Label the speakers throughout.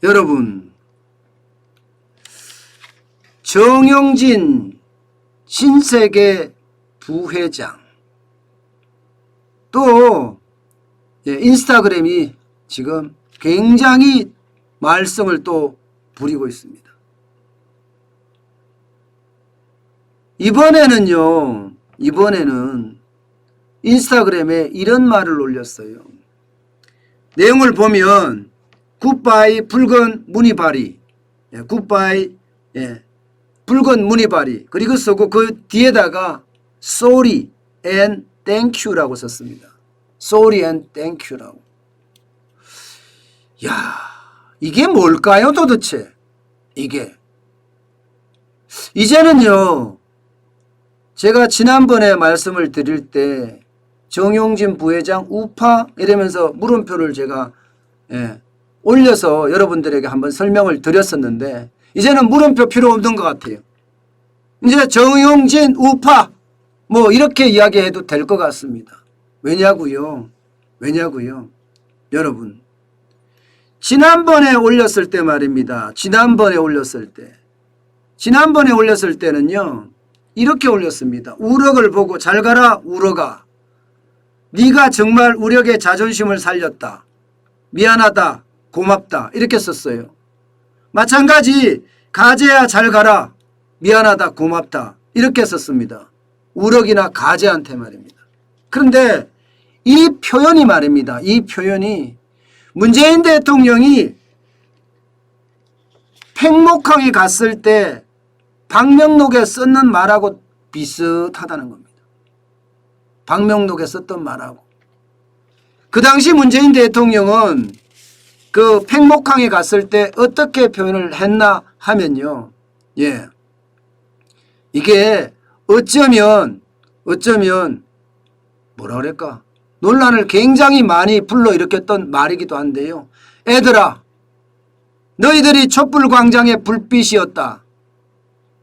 Speaker 1: 여러분, 정용진 신세계 부회장 또 인스타그램이 지금 굉장히 말썽을 또 부리고 있습니다. 이번에는 인스타그램에 이런 말을 올렸어요. 내용을 보면 굿바이 붉은 무늬바리, 굿바이 붉은 무늬바리, 그리고 쓰고 그 뒤에다가 sorry and thank you라고 썼습니다. sorry and thank you라고. 야, 이게 뭘까요 도대체? 이제는요, 제가 지난번에 말씀을 드릴 때 정용진 부회장 우파 이러면서 물음표를 제가 올려서 여러분들에게 한번 설명을 드렸었는데, 이제는 물음표 필요 없는 것 같아요. 이제 정용진 우파 뭐 이렇게 이야기해도 될 것 같습니다. 왜냐고요? 여러분, 지난번에 올렸을 때 말입니다. 지난번에 올렸을 때는요, 이렇게 올렸습니다. 우럭을 보고 잘 가라 우럭아. 네가 정말 우럭의 자존심을 살렸다. 미안하다. 고맙다. 이렇게 썼어요. 마찬가지 가재야 잘 가라. 미안하다. 고맙다. 이렇게 썼습니다. 우럭이나 가재한테 말입니다. 그런데 이 표현이 말입니다. 이 표현이 문재인 대통령이 팽목항에 갔을 때 방명록에 썼는 말하고 비슷하다는 겁니다. 방명록에 썼던 말하고. 그 당시 문재인 대통령은 그 팽목항에 갔을 때 어떻게 표현을 했나 하면요. 이게 어쩌면 뭐라 그럴까? 논란을 굉장히 많이 불러일으켰던 말이기도 한데요. 애들아, 너희들이 촛불광장의 불빛이었다.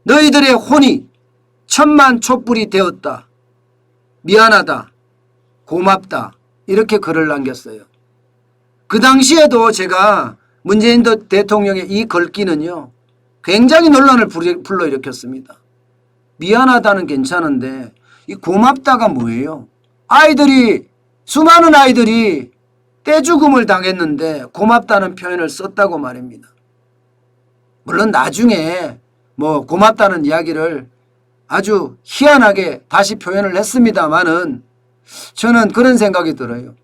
Speaker 1: 너희들의 혼이 천만 촛불이 되었다. 미안하다. 고맙다. 이렇게 글을 남겼어요. 그 당시에도 제가 문재인 대통령의 이 글귀는요, 굉장히 논란을 불러일으켰습니다. 미안하다는 괜찮은데 이 고맙다가 뭐예요? 수많은 아이들이 떼죽음을 당했는데 고맙다는 표현을 썼다고 말입니다. 물론 나중에 뭐 고맙다는 이야기를 아주 희한하게 다시 표현을 했습니다마는 저는 그런 생각이 들어요.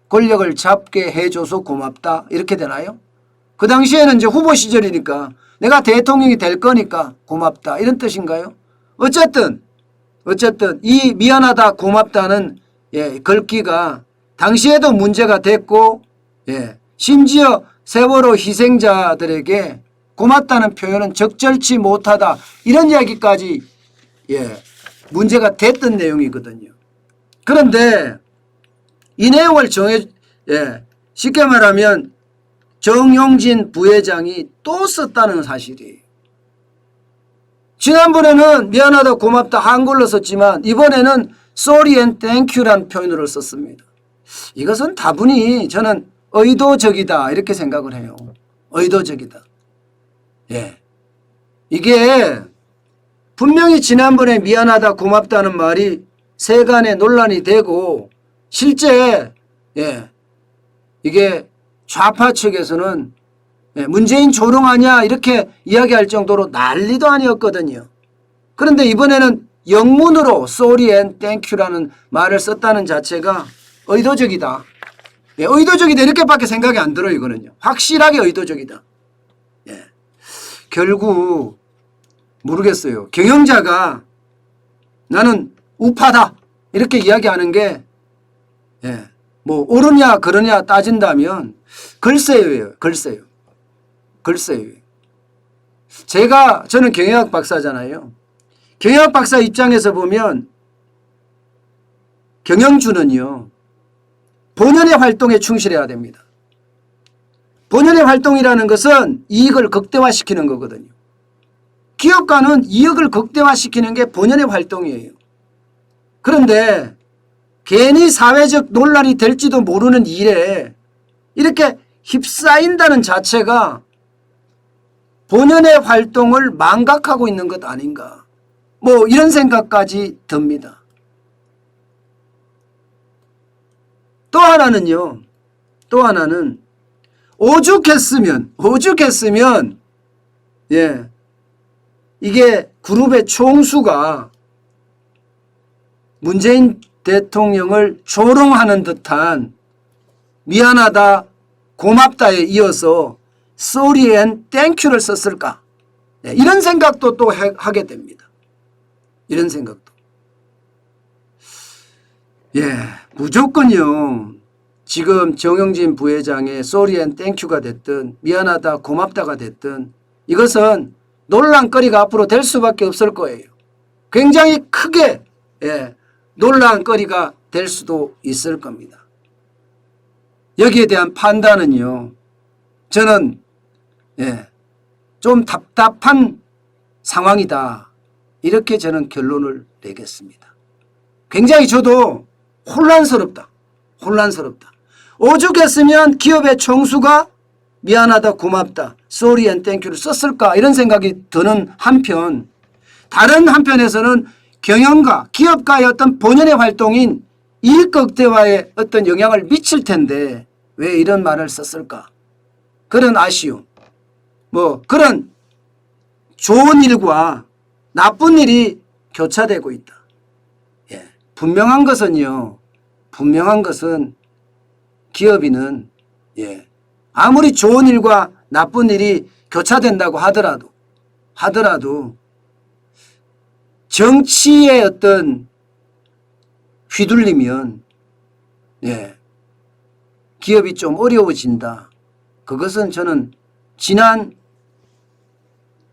Speaker 1: 권력을 잡게 해줘서 고맙다 이렇게 되나요? 그 당시에는 이제 후보 시절이니까 내가 대통령이 될 거니까 고맙다 이런 뜻인가요? 어쨌든 이 미안하다 고맙다는 글귀가 당시에도 문제가 됐고 심지어 세월호 희생자들에게 고맙다는 표현은 적절치 못하다 이런 이야기까지 문제가 됐던 내용이거든요. 그런데 이 내용을 쉽게 말하면 정용진 부회장이 또 썼다는 사실이에요. 지난번에는 미안하다 고맙다 한글로 썼지만 이번에는 sorry and thank you라는 표현으로 썼습니다. 이것은 다분히 저는 의도적이다 이렇게 생각을 해요. 의도적이다. 이게 분명히 지난번에 미안하다 고맙다는 말이 세간에 논란이 되고 실제 이게 좌파 측에서는 문재인 조롱하냐 이렇게 이야기할 정도로 난리도 아니었거든요. 그런데 이번에는 영문으로 sorry and thank you라는 말을 썼다는 자체가 의도적이다. 의도적이다 이렇게밖에 생각이 안 들어요. 이거는요. 확실하게 의도적이다. 결국 모르겠어요. 경영자가 나는 우파다 이렇게 이야기하는 게 뭐 옳으냐 그러냐 따진다면 글쎄요. 저는 경영학 박사잖아요. 경영학 박사 입장에서 보면 경영주는요, 본연의 활동에 충실해야 됩니다. 본연의 활동이라는 것은 이익을 극대화시키는 거거든요. 기업가는 이익을 극대화시키는 게 본연의 활동이에요. 그런데 괜히 사회적 논란이 될지도 모르는 일에 이렇게 휩싸인다는 자체가 본연의 활동을 망각하고 있는 것 아닌가. 뭐 이런 생각까지 듭니다. 또 하나는 오죽했으면 예, 이게 그룹의 총수가 문재인 대통령을 조롱하는 듯한 미안하다 고맙다에 이어서 sorry and thank you를 썼을까. 예, 이런 생각도 또 하게 됩니다. 이런 생각도. 예, 무조건요. 지금 정영진 부회장의 sorry and thank you가 됐든 미안하다 고맙다가 됐든 이것은 논란거리가 앞으로 될 수밖에 없을 거예요. 굉장히 크게 논란거리가 될 수도 있을 겁니다. 여기에 대한 판단은요. 저는 좀 답답한 상황이다. 이렇게 저는 결론을 내겠습니다. 굉장히 저도 혼란스럽다. 오죽했으면 기업의 총수가 미안하다 고맙다 sorry and thank you를 썼을까 이런 생각이 드는 한편 다른 한편에서는 경영가 기업가의 어떤 본연의 활동인 이익 극대화에 어떤 영향을 미칠 텐데 왜 이런 말을 썼을까 그런 아쉬움 뭐 그런 좋은 일과 나쁜 일이 교차되고 있다. 예. 분명한 것은 기업인은 아무리 좋은 일과 나쁜 일이 교차된다고 하더라도 정치의 어떤 휘둘리면 기업이 좀 어려워진다. 그것은 저는 지난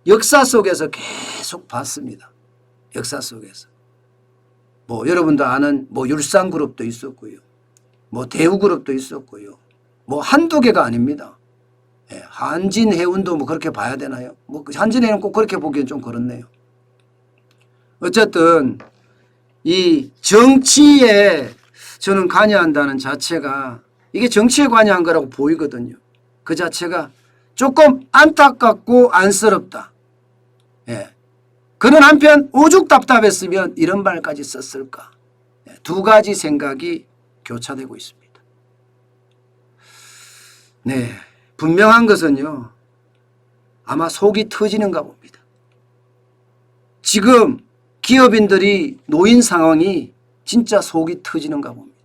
Speaker 1: 역사 속에서 계속 봤습니다. 역사 속에서. 뭐 여러분도 아는 뭐 율산그룹도 있었고요. 뭐 대우그룹도 있었고요. 뭐 한두 개가 아닙니다. 한진해운도 뭐 그렇게 봐야 되나요? 뭐 한진해운 꼭 그렇게 보기엔 좀 그렇네요. 어쨌든 이 정치에 저는 관여한다는 자체가 이게 정치에 관여한 거라고 보이거든요. 그 자체가 조금 안타깝고 안쓰럽다. 그런 한편 오죽 답답했으면 이런 말까지 썼을까. 두 가지 생각이 교차되고 있습니다. 네, 분명한 것은요. 아마 속이 터지는가 봅니다. 지금 기업인들이 놓인 상황이 진짜 속이 터지는가 봅니다.